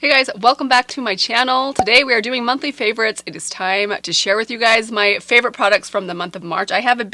Hey guys, welcome back to my channel. Today we are doing monthly favorites. It is time to share with you guys my favorite products from the month of March. I have a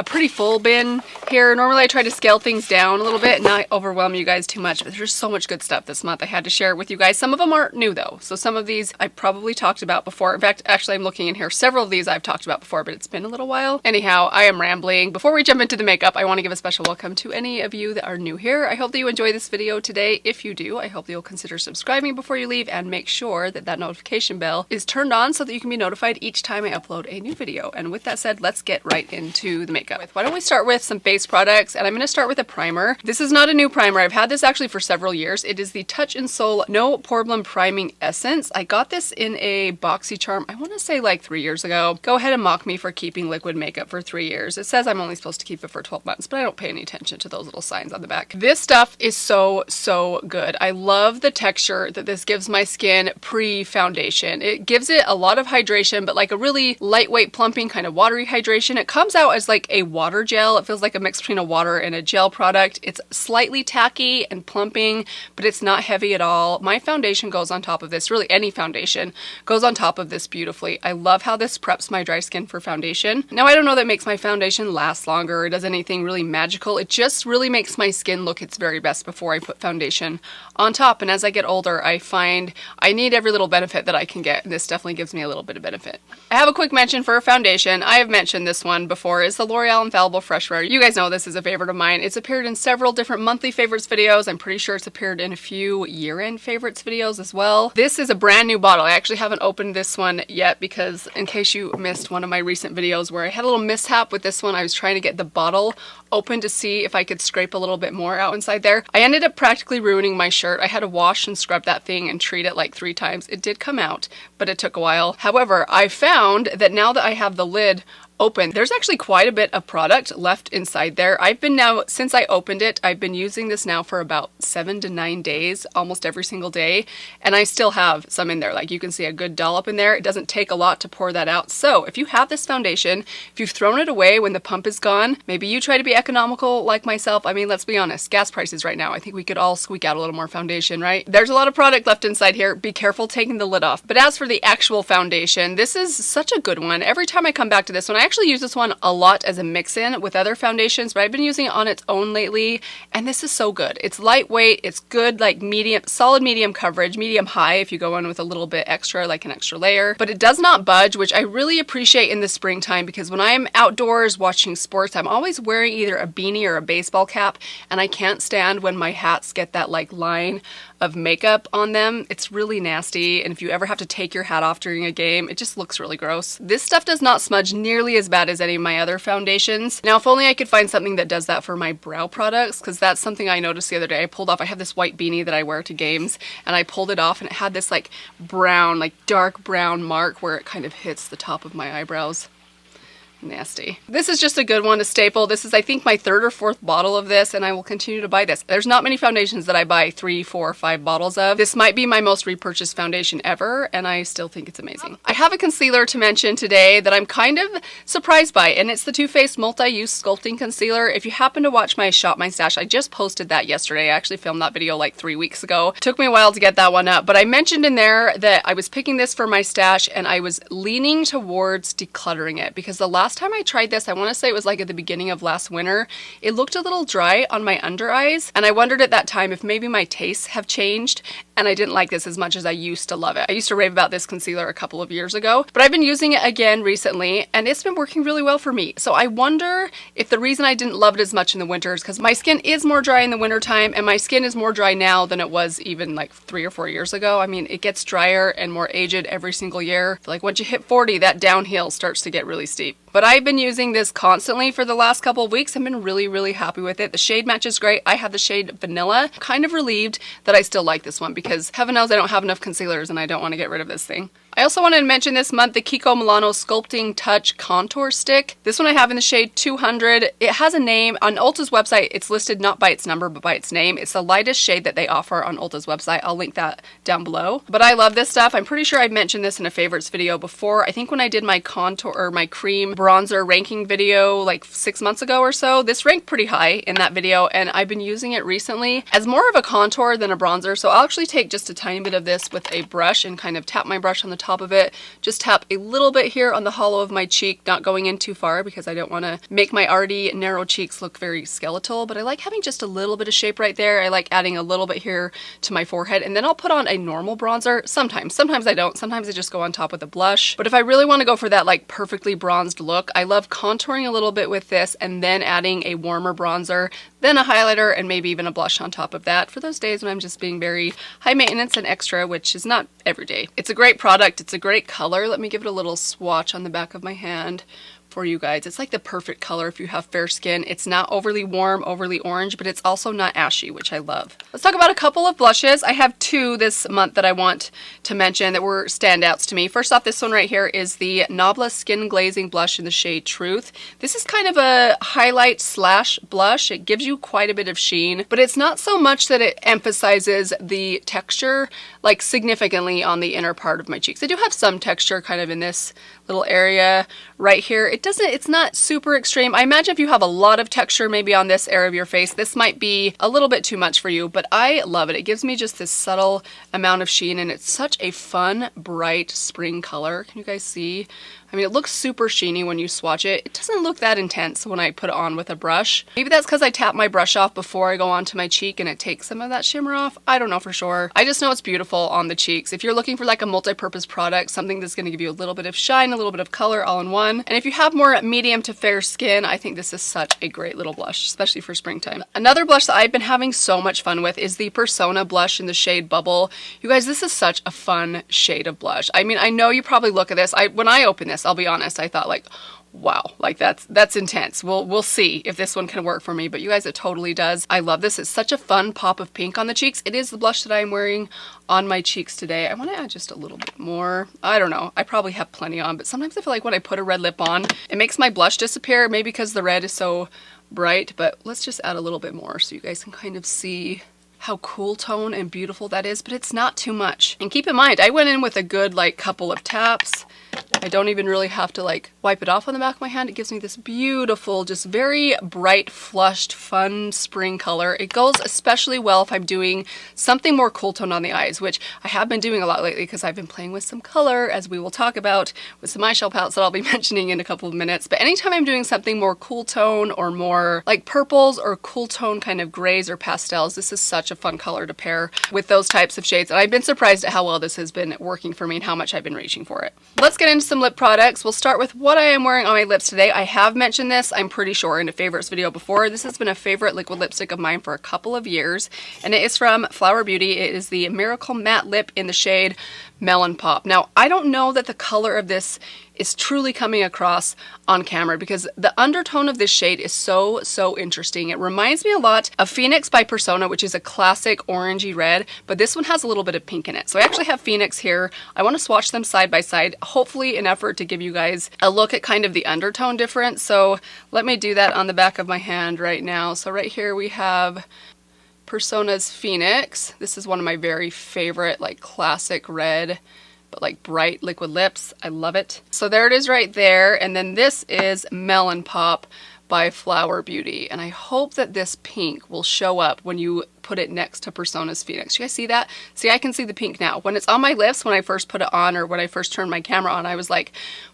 pretty full bin here. Normally I try to scale things down a little bit and not overwhelm you guys too much, but there's so much good stuff this month I had to share with you guys. Some of them aren't new though, so some of these I probably talked about before. In fact, actually I'm looking in here, several of these I've talked about before, but it's been a little while. Anyhow, I am rambling. Before we jump into the makeup, I want to give a special welcome to any of you that are new here. I hope that you enjoy this video today. If you do, I hope that you'll consider subscribing before you leave and make sure that that notification bell is turned on so that you can be notified each time I upload a new video. And with that said, let's get right into the makeup. Why don't we start with some face products, and I'm going to start with a primer. This is not a new primer. I've had this actually for several years. It is the Touch in Sol No Problem Priming Essence. I got this in a BoxyCharm, I want to say like 3 years ago. Go ahead and mock me for keeping liquid makeup for 3 years. It says I'm only supposed to keep it for 12 months, but I don't pay any attention to those little signs on the back. This stuff is so good. I love the texture that this gives my skin pre-foundation. It gives it a lot of hydration, but like a really lightweight, plumping, kind of watery hydration. It comes out as like a water gel. It feels like a mix between a water and a gel product. It's slightly tacky and plumping, but it's not heavy at all. My foundation goes on top of this. Really, any foundation goes on top of this beautifully. I love how this preps my dry skin for foundation. Now, I don't know that makes my foundation last longer or does anything really magical. It just really makes my skin look its very best before I put foundation on top. And as I get older, I find I need every little benefit that I can get, and this definitely gives me a little bit of benefit. I have a quick mention for a foundation. I have mentioned this one before. It's the L'Oreal Infallible Fresh Wear. You guys know this is a favorite of mine. It's appeared in several different monthly favorites videos. I'm pretty sure it's appeared in a few year-end favorites videos as well. This is a brand new bottle. I actually haven't opened this one yet because in case you missed one of my recent videos where I had a little mishap with this one, I was trying to get the bottle open to see if I could scrape a little bit more out inside there. I ended up practically ruining my shirt. I had to wash and scrub that thing and treat it like 3 times. It did come out, but it took a while. However, I found that now that I have the lid open, there's actually quite a bit of product left inside there. Since I opened it, I've been using this now for about 7 to 9 days, almost every single day, and I still have some in there. Like you can see a good dollop in there. It doesn't take a lot to pour that out. So if you have this foundation, if you've thrown it away when the pump is gone, maybe you try to be economical like myself. I mean, let's be honest, gas prices right now, I think we could all squeak out a little more foundation, right? There's a lot of product left inside here. Be careful taking the lid off. But as for the actual foundation, this is such a good one. Every time I come back to this one, I actually use this one a lot as a mix-in with other foundations, but I've been using it on its own lately, and this is so good. It's lightweight, it's good, like medium, solid medium coverage, medium high if you go in with a little bit extra, like an extra layer, but it does not budge, which I really appreciate in the springtime because when I am outdoors watching sports, I'm always wearing either a beanie or a baseball cap, and I can't stand when my hats get that like line of makeup on them. It's really nasty, and if you ever have to take your hat off during a game, it just looks really gross. This stuff does not smudge nearly as bad as any of my other foundations. Now, if only I could find something that does that for my brow products, because that's something I noticed the other day. I have this white beanie that I wear to games, and I pulled it off, and it had this like brown, like dark brown mark where it kind of hits the top of my eyebrows. Nasty. This is just a good one, a staple. This is, I think, my 3rd or 4th bottle of this, and I will continue to buy this. There's not many foundations that I buy 3, 4, 5 bottles of. This might be my most repurchased foundation ever, and I still think it's amazing. I have a concealer to mention today that I'm kind of surprised by, and it's the Too Faced Multi-Use Sculpting Concealer. If you happen to watch my Shop My Stash, I just posted that yesterday. I actually filmed that video like 3 weeks ago. It took me a while to get that one up, but I mentioned in there that I was picking this for my stash, and I was leaning towards decluttering it because the last time I tried this, I want to say it was like at the beginning of last winter, it looked a little dry on my under eyes, and I wondered at that time if maybe my tastes have changed and I didn't like this as much as I used to love it. I used to rave about this concealer a couple of years ago, but I've been using it again recently, and it's been working really well for me. So I wonder if the reason I didn't love it as much in the winter is because my skin is more dry in the winter time, and my skin is more dry now than it was even like 3 or 4 years ago. I mean, it gets drier and more aged every single year. Like once you hit 40, that downhill starts to get really steep. But I've been using this constantly for the last couple of weeks. I've been really happy with it. The shade match is great. I have the shade Vanilla. I'm kind of relieved that I still like this one because heaven knows I don't have enough concealers and I don't want to get rid of this thing. I also wanted to mention this month the Kiko Milano Sculpting Touch Contour Stick. This one I have in the shade 200. It has a name. On Ulta's website, it's listed not by its number, but by its name. It's the lightest shade that they offer on Ulta's website. I'll link that down below. But I love this stuff. I'm pretty sure I've mentioned this in a favorites video before. I think when I did my contour or my cream bronzer ranking video like 6 months ago or so, this ranked pretty high in that video, and I've been using it recently as more of a contour than a bronzer. So I'll actually take just a tiny bit of this with a brush and kind of tap my brush on the top of it. Just tap a little bit here on the hollow of my cheek, not going in too far because I don't want to make my already narrow cheeks look very skeletal, but I like having just a little bit of shape right there. I like adding a little bit here to my forehead, and then I'll put on a normal bronzer. Sometimes I don't. Sometimes I just go on top with a blush. But if I really want to go for that like perfectly bronzed look, I love contouring a little bit with this and then adding a warmer bronzer, then a highlighter, and maybe even a blush on top of that for those days when I'm just being very high maintenance and extra, which is not every day. It's a great product. It's a great color. Let me give it a little swatch on the back of my hand for you guys. It's like the perfect color if you have fair skin. It's not overly warm, overly orange, but it's also not ashy, which I love. Let's talk about a couple of blushes. I have two this month that I want to mention that were standouts to me. First off, this one right here is the Nabla Skin Glazing Blush in the shade Truth. This is kind of a highlight slash blush. It gives you quite a bit of sheen, but it's not so much that it emphasizes the texture like significantly on the inner part of my cheeks. I do have some texture kind of in this little area right here. It's not super extreme. I imagine if you have a lot of texture maybe on this area of your face, this might be a little bit too much for you, but I love it. It gives me just this subtle amount of sheen, and it's such a fun, bright spring color. Can you guys see? I mean, it looks super sheeny when you swatch it. It doesn't look that intense when I put it on with a brush. Maybe that's because I tap my brush off before I go onto my cheek and it takes some of that shimmer off. I don't know for sure. I just know it's beautiful on the cheeks. If you're looking for like a multi-purpose product, something that's going to give you a little bit of shine, a little bit of color all in one. And if you have more medium to fair skin, I think this is such a great little blush, especially for springtime. Another blush that I've been having so much fun with is the Persona blush in the shade Bubble. You guys, this is such a fun shade of blush. I mean, I know you probably look at this. When I open this, I'll be honest, I thought like, wow, like that's intense. We'll see if this one can work for me, but you guys, it totally does. I love this. It's such a fun pop of pink on the cheeks. It is the blush that I'm wearing on my cheeks today. I want to add just a little bit more. I don't know. I probably have plenty on, but sometimes I feel like when I put a red lip on, it makes my blush disappear, maybe because the red is so bright, but let's just add a little bit more so you guys can kind of see how cool tone and beautiful that is, but it's not too much. And keep in mind, I went in with a good like couple of taps. I don't even really have to like wipe it off on the back of my hand. It gives me this beautiful, just very bright, flushed, fun spring color. It goes especially well if I'm doing something more cool tone on the eyes, which I have been doing a lot lately because I've been playing with some color, as we will talk about with some eyeshadow palettes that I'll be mentioning in a couple of minutes. But anytime I'm doing something more cool tone or more like purples or cool tone kind of grays or pastels, this is such a fun color to pair with those types of shades. And I've been surprised at how well this has been working for me and how much I've been reaching for it. Let's get into some lip products. We'll start with what I am wearing on my lips today. I have mentioned this, I'm pretty sure, in a favorites video before. This has been a favorite liquid lipstick of mine for a couple of years, and it is from Flower Beauty. It is the Miracle Matte Lip in the shade Melon Pop. Now, I don't know that the color of this is truly coming across on camera because the undertone of this shade is so interesting. It reminds me a lot of Phoenix by Persona, which is a classic orangey red, but this one has a little bit of pink in it. So I actually have Phoenix here. I want to swatch them side by side, hopefully in effort to give you guys a look at kind of the undertone difference. So let me do that on the back of my hand right now. So right here we have Persona's Phoenix. This is one of my very favorite like classic red but like bright liquid lips. I love it. So there it is right there. And then this is Melon Pop by Flower Beauty. And I hope that this pink will show up when you put it next to Persona's Phoenix. You guys see that? See, I can see the pink now. When it's on my lips, when I first put it on or when I first turned my camera on, I was like,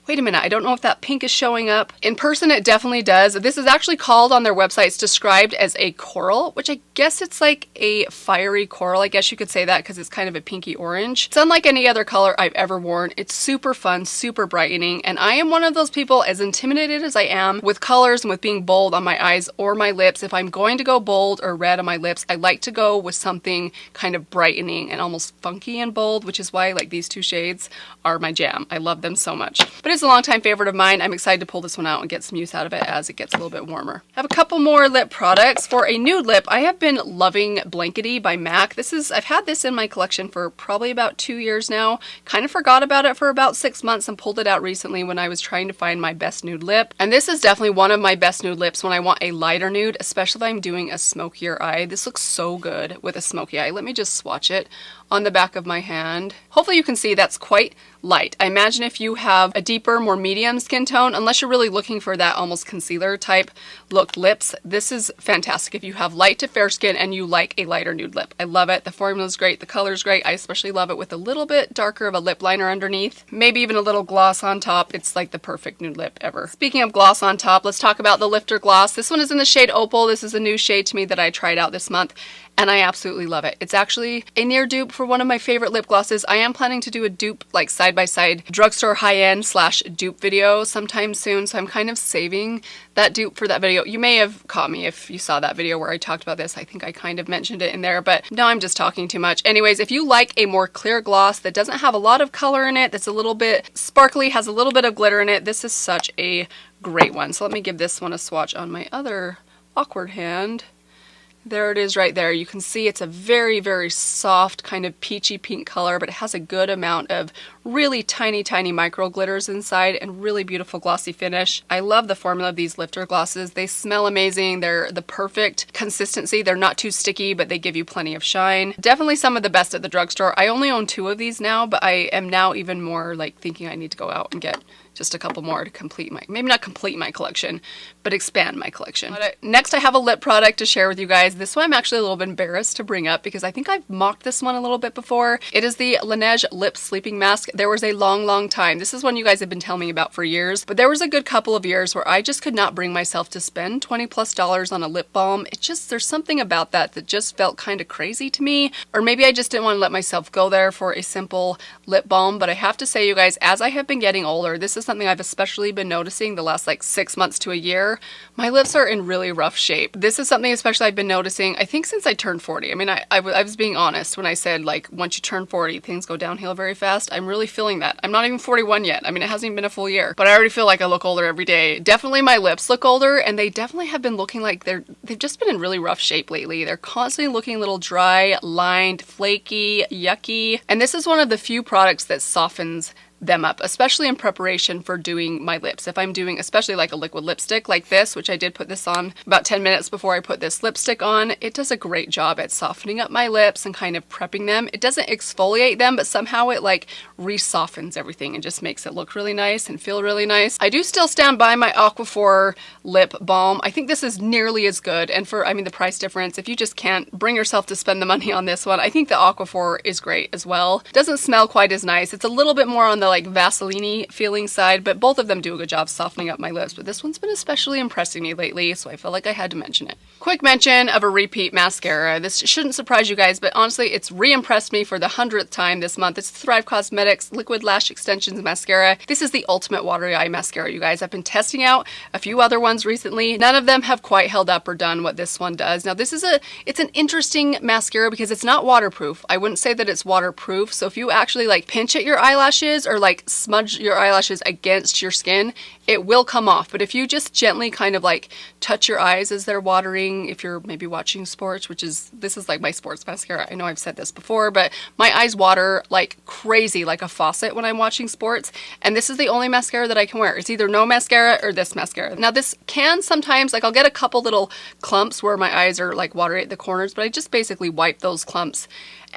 wait a minute, I don't know if that pink is showing up. In person, it definitely does. This is actually called on their website, it's described as a coral, which I guess it's like a fiery coral. I guess you could say that because it's kind of a pinky orange. It's unlike any other color I've ever worn. It's super fun, super brightening, and I am one of those people, as intimidated as I am with colors and with being bold on my eyes or my lips, if I'm going to go bold or red on my lips, I like like to go with something kind of brightening and almost funky and bold, which is why like these two shades are my jam. I love them so much. But it's a longtime favorite of mine. I'm excited to pull this one out and get some use out of it as it gets a little bit warmer. I have a couple more lip products. For a nude lip, I have been loving Blankety by MAC. I've had this in my collection for probably about 2 years now. Kind of forgot about it for about 6 months and pulled it out recently when I was trying to find my best nude lip. And this is definitely one of my best nude lips when I want a lighter nude, especially if I'm doing a smokier eye. This looks so good with a smoky eye. Let me just swatch it on the back of my hand. Hopefully you can see that's quite light. I imagine if you have a deeper, more medium skin tone, unless you're really looking for that almost concealer type look lips, this is fantastic if you have light to fair skin and you like a lighter nude lip. I love it. The formula is great. The color is great. I especially love it with a little bit darker of a lip liner underneath. Maybe even a little gloss on top. It's like the perfect nude lip ever. Speaking of gloss on top, let's talk about the Lifter Gloss. This one is in the shade Opal. This is a new shade to me that I tried out this month, and I absolutely love it. It's actually a near dupe for one of my favorite lip glosses. I am planning to do a dupe, like side-by-side drugstore high-end / dupe video sometime soon, so I'm kind of saving that dupe for that video. You may have caught me if you saw that video where I talked about this. I think I kind of mentioned it in there, but now I'm just talking too much. Anyways, if you like a more clear gloss that doesn't have a lot of color in it, that's a little bit sparkly, has a little bit of glitter in it, this is such a great one. So let me give this one a swatch on my other awkward hand. There it is right there. You can see it's a very, very soft kind of peachy pink color, but it has a good amount of really tiny, tiny micro glitters inside and really beautiful glossy finish. I love the formula of these Lifter glosses. They smell amazing. They're the perfect consistency. They're not too sticky, but they give you plenty of shine. Definitely some of the best at the drugstore. I only own 2 of these now, but I am now even more like thinking I need to go out and get just a couple more to complete my, maybe not complete my collection, but expand my collection. Next, I have a lip product to share with you guys. This one I'm actually a little bit embarrassed to bring up because I think I've mocked this one a little bit before. It is the Laneige Lip Sleeping Mask. There was a long time. This is one you guys have been telling me about for years, but there was a good couple of years where I just could not bring myself to spend $20+ on a lip balm. It just, there's something about that just felt kind of crazy to me, or maybe I just didn't want to let myself go there for a simple lip balm. But I have to say, you guys, as I have been getting older, this is something I've especially been noticing the last like 6 months to a year. My lips are in really rough shape. This is something especially I've been noticing, I think since I turned 40. I mean, I was being honest when I said like once you turn 40, things go downhill very fast. I'm really feeling that. I'm not even 41 yet. I mean, it hasn't even been a full year, but I already feel like I look older every day. Definitely my lips look older, and they definitely have been looking like they've just been in really rough shape lately. They're constantly looking a little dry, lined, flaky, yucky. And this is one of the few products that softens them up, especially in preparation for doing my lips. If I'm doing especially like a liquid lipstick like this, which I did put this on about 10 minutes before I put this lipstick on, it does a great job at softening up my lips and kind of prepping them. It doesn't exfoliate them, but somehow it like re-softens everything and just makes it look really nice and feel really nice. I do still stand by my Aquaphor lip balm. I think this is nearly as good, and for, I mean, the price difference, if you just can't bring yourself to spend the money on this one, I think the Aquaphor is great as well. Doesn't smell quite as nice. It's a little bit more on the like Vaseline-y feeling side, but both of them do a good job softening up my lips. But this one's been especially impressing me lately, so I feel like I had to mention it. Quick mention of a repeat mascara. This shouldn't surprise you guys, but honestly, it's re-impressed me for the 100th time this month. It's Thrive Cosmetics Liquid Lash Extensions Mascara. This is the ultimate watery eye mascara, you guys. I've been testing out a few other ones recently. None of them have quite held up or done what this one does. Now, this is it's an interesting mascara because it's not waterproof. I wouldn't say that it's waterproof, so if you actually like pinch at your eyelashes or like smudge your eyelashes against your skin, it will come off. But if you just gently kind of like touch your eyes as they're watering, if you're maybe watching sports, this is like my sports mascara. I know I've said this before, but my eyes water like crazy, like a faucet when I'm watching sports. And this is the only mascara that I can wear. It's either no mascara or this mascara. Now this can sometimes, like I'll get a couple little clumps where my eyes are like watery at the corners, but I just basically wipe those clumps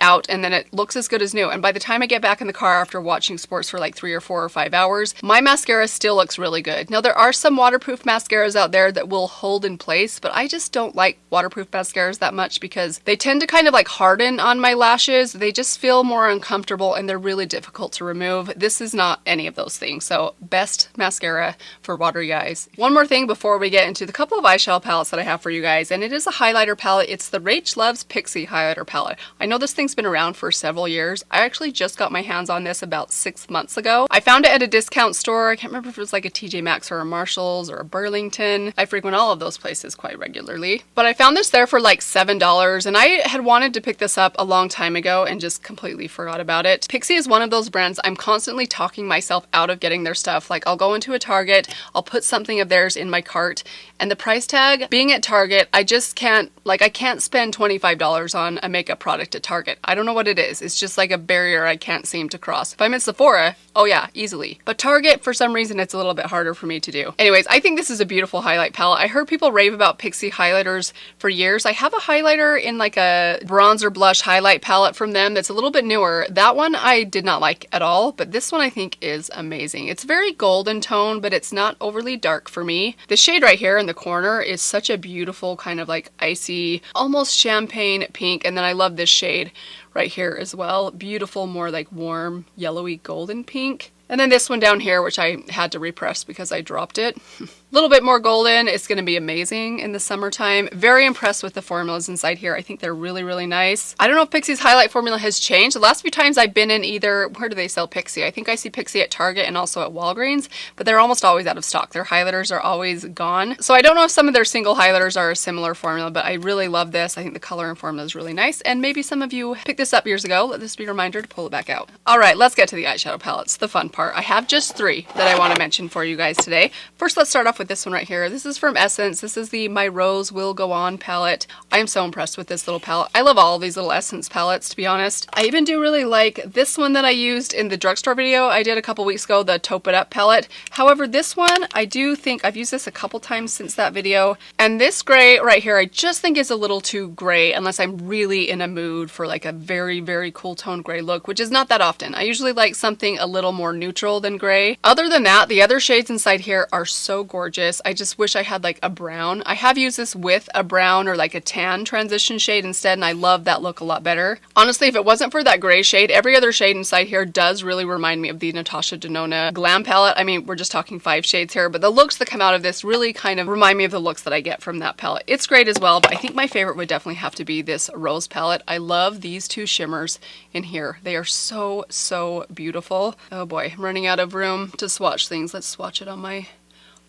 out and then it looks as good as new. And by the time I get back in the car after watching sports for like 3 or 4 or 5 hours, my mascara still looks really good. Now there are some waterproof mascaras out there that will hold in place, but I just don't like waterproof mascaras that much because they tend to kind of like harden on my lashes. They just feel more uncomfortable and they're really difficult to remove. This is not any of those things. So best mascara for watery eyes. One more thing before we get into the couple of eyeshadow palettes that I have for you guys, and it is a highlighter palette. It's the Rach Loves Pixie highlighter palette. I know this thing's thing's been around for several years. I actually just got my hands on this about 6 months ago. I found it at a discount store. I can't remember if it was like a TJ Maxx or a Marshall's or a Burlington. I frequent all of those places quite regularly. But I found this there for like $7, and I had wanted to pick this up a long time ago and just completely forgot about it. Pixi is one of those brands I'm constantly talking myself out of getting their stuff. Like I'll go into a Target, I'll put something of theirs in my cart, and the price tag, being at Target, I just can't, like I can't spend $25 on a makeup product at Target. I don't know what it is. It's just like a barrier I can't seem to cross. If I'm at Sephora, oh yeah, easily. But Target, for some reason, it's a little bit harder for me to do. Anyways, I think this is a beautiful highlight palette. I heard people rave about Pixi highlighters for years. I have a highlighter in like a bronzer blush highlight palette from them that's a little bit newer. That one I did not like at all, but this one I think is amazing. It's very golden tone, but it's not overly dark for me. The shade right here in the corner is such a beautiful kind of like icy, almost champagne pink, and then I love this shade right here as well. Beautiful, more like warm, yellowy golden pink. And then this one down here, which I had to repress because I dropped it. A little bit more golden. It's going to be amazing in the summertime. Very impressed with the formulas inside here. I think they're really, really nice. I don't know if Pixi's highlight formula has changed. The last few times I've been in either, where do they sell Pixi? I think I see Pixi at Target and also at Walgreens, but they're almost always out of stock. Their highlighters are always gone. So I don't know if some of their single highlighters are a similar formula, but I really love this. I think the color and formula is really nice. And maybe some of you picked this up years ago. Let this be a reminder to pull it back out. All right, let's get to the eyeshadow palettes, the fun part. I have just 3 that I want to mention for you guys today. First, let's start off with this one right here. This is from Essence. This is the My Rose Will Go On palette. I am so impressed with this little palette. I love all of these little Essence palettes, to be honest. I even do really like this one that I used in the drugstore video I did a couple weeks ago, the Taupe It Up palette. However, this one, I do think I've used this a couple times since that video. And this gray right here, I just think is a little too gray unless I'm really in a mood for like a very, very cool tone gray look, which is not that often. I usually like something a little more neutral than gray. Other than that, the other shades inside here are so gorgeous. I just wish I had like a brown. I have used this with a brown or like a tan transition shade instead, and I love that look a lot better. Honestly, if it wasn't for that gray shade, every other shade inside here does really remind me of the Natasha Denona Glam palette. I mean, we're just talking 5 shades here, but the looks that come out of this really kind of remind me of the looks that I get from that palette. It's great as well, but I think my favorite would definitely have to be this Rose palette. I love these 2 shimmers in here. They are so, so beautiful. Oh boy, I'm running out of room to swatch things. Let's swatch it on my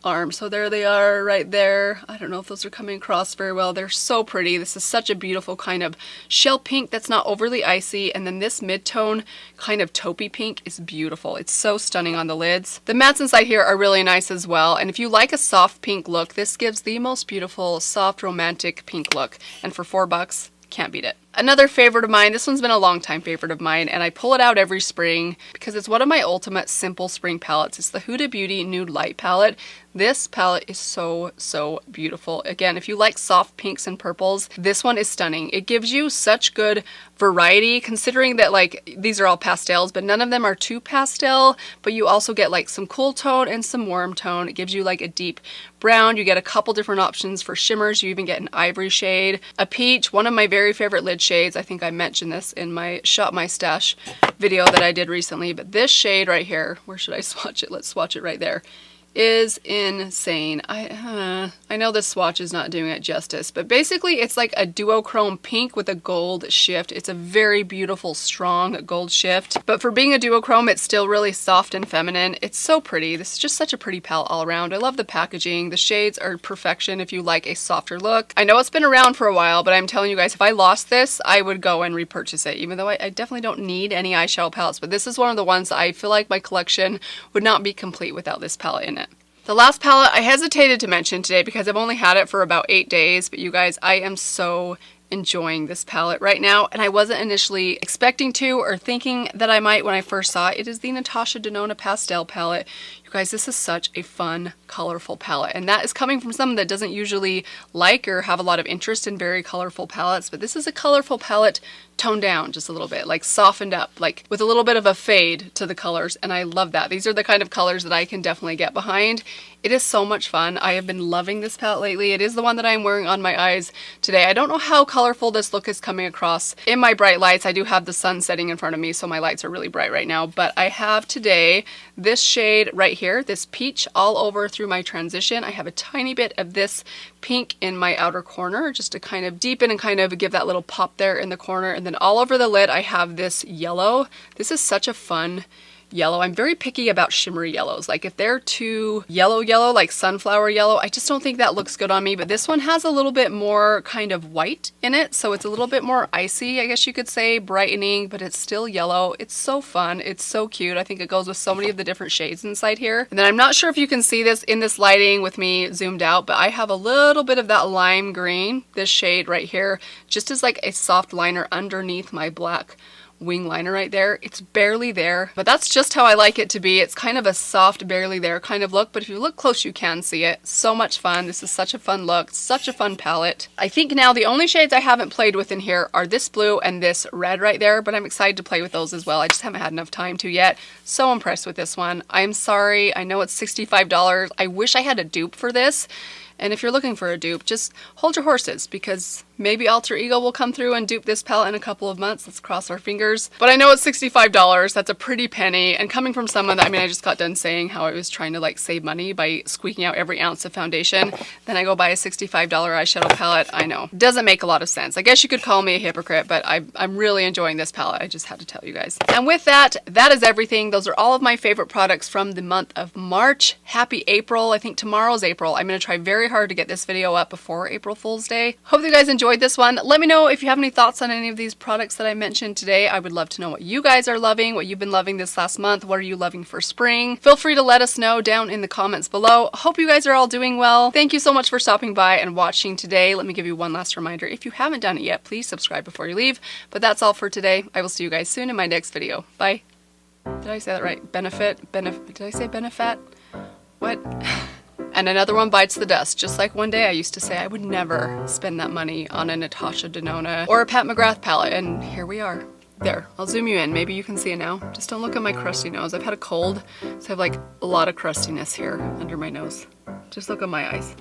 arm. So there they are right there. I don't know if those are coming across very well. They're so pretty. This is such a beautiful kind of shell pink that's not overly icy, and then this mid-tone kind of taupey pink is beautiful. It's so stunning on the lids. The mattes inside here are really nice as well, and if you like a soft pink look, this gives the most beautiful soft romantic pink look, and for $4, can't beat it. Another favorite of mine, this one's been a long time favorite of mine, and I pull it out every spring because it's one of my ultimate simple spring palettes. It's the Huda Beauty Nude Light palette. This palette is so, so beautiful. Again, if you like soft pinks and purples, this one is stunning. It gives you such good variety, considering that like these are all pastels, but none of them are too pastel, but you also get like some cool tone and some warm tone. It gives you like a deep brown. You get a couple different options for shimmers. You even get an ivory shade, a peach, one of my very favorite lid shades. I think I mentioned this in my Shop My Stash video that I did recently, but this shade right here, where should I swatch it? Let's swatch it right there. Is insane. I know this swatch is not doing it justice, but basically it's like a duochrome pink with a gold shift. It's a very beautiful, strong gold shift, but for being a duochrome, it's still really soft and feminine. It's so pretty. This is just such a pretty palette all around. I love the packaging. The shades are perfection if you like a softer look. I know it's been around for a while, but I'm telling you guys, if I lost this, I would go and repurchase it, even though I definitely don't need any eyeshadow palettes, but this is one of the ones that I feel like my collection would not be complete without this palette in it. The last palette I hesitated to mention today because I've only had it for about 8 days, but you guys, I am so enjoying this palette right now, and I wasn't initially expecting to or thinking that I might when I first saw it. It is the Natasha Denona Pastel palette. You guys, this is such a fun, colorful palette, and that is coming from someone that doesn't usually like or have a lot of interest in very colorful palettes, but this is a colorful palette toned down just a little bit, like softened up, like with a little bit of a fade to the colors, and I love that. These are the kind of colors that I can definitely get behind. It is so much fun. I have been loving this palette lately. It is the one that I'm wearing on my eyes today. I don't know how colorful this look is coming across in my bright lights. I do have the sun setting in front of me, so my lights are really bright right now, but I have today this shade right here, this peach all over through my transition. I have a tiny bit of this pink in my outer corner just to kind of deepen and kind of give that little pop there in the corner. And then all over the lid, I have this yellow. This is such a fun yellow. I'm very picky about shimmery yellows. Like if they're too yellow, like sunflower yellow, I just don't think that looks good on me. But this one has a little bit more kind of white in it. So it's a little bit more icy, I guess you could say, brightening, but it's still yellow. It's so fun. It's so cute. I think it goes with so many of the different shades inside here. And then I'm not sure if you can see this in this lighting with me zoomed out, but I have a little bit of that lime green, this shade right here, just as like a soft liner underneath my black wing liner right there. It's barely there, but that's just how I like it to be. It's kind of a soft, barely there kind of look, but if you look close, you can see it. So much fun. This is such a fun look, such a fun palette. I think now the only shades I haven't played with in here are this blue and this red right there, but I'm excited to play with those as well. I just haven't had enough time to yet. So impressed with this one. I'm sorry. I know it's $65. I wish I had a dupe for this. And if you're looking for a dupe, just hold your horses, because maybe Alter Ego will come through and dupe this palette in a couple of months. Let's cross our fingers. But I know it's $65. That's a pretty penny. And coming from someone that, I mean, I just got done saying how I was trying to like save money by squeaking out every ounce of foundation. Then I go buy a $65 eyeshadow palette. I know. Doesn't make a lot of sense. I guess you could call me a hypocrite, but I'm really enjoying this palette. I just had to tell you guys. And with that, that is everything. Those are all of my favorite products from the month of March. Happy April. I think tomorrow's April. I'm going to try very hard to get this video up before April Fool's Day. Hope you guys enjoyed this one. Let me know if you have any thoughts on any of these products that I mentioned today. I would love to know what you guys are loving, what you've been loving this last month. What are you loving for spring? Feel free to let us know down in the comments below. Hope you guys are all doing well. Thank you so much for stopping by and watching today. Let me give you one last reminder. If you haven't done it yet, please subscribe before you leave. But that's all for today. I will see you guys soon in my next video. Bye. Did I say that right? Did I say benefit? What? And another one bites the dust. Just like one day I used to say I would never spend that money on a Natasha Denona or a Pat McGrath palette, and here we are. There, I'll zoom you in. Maybe you can see it now. Just don't look at my crusty nose. I've had a cold, so I have like a lot of crustiness here under my nose. Just look at my eyes.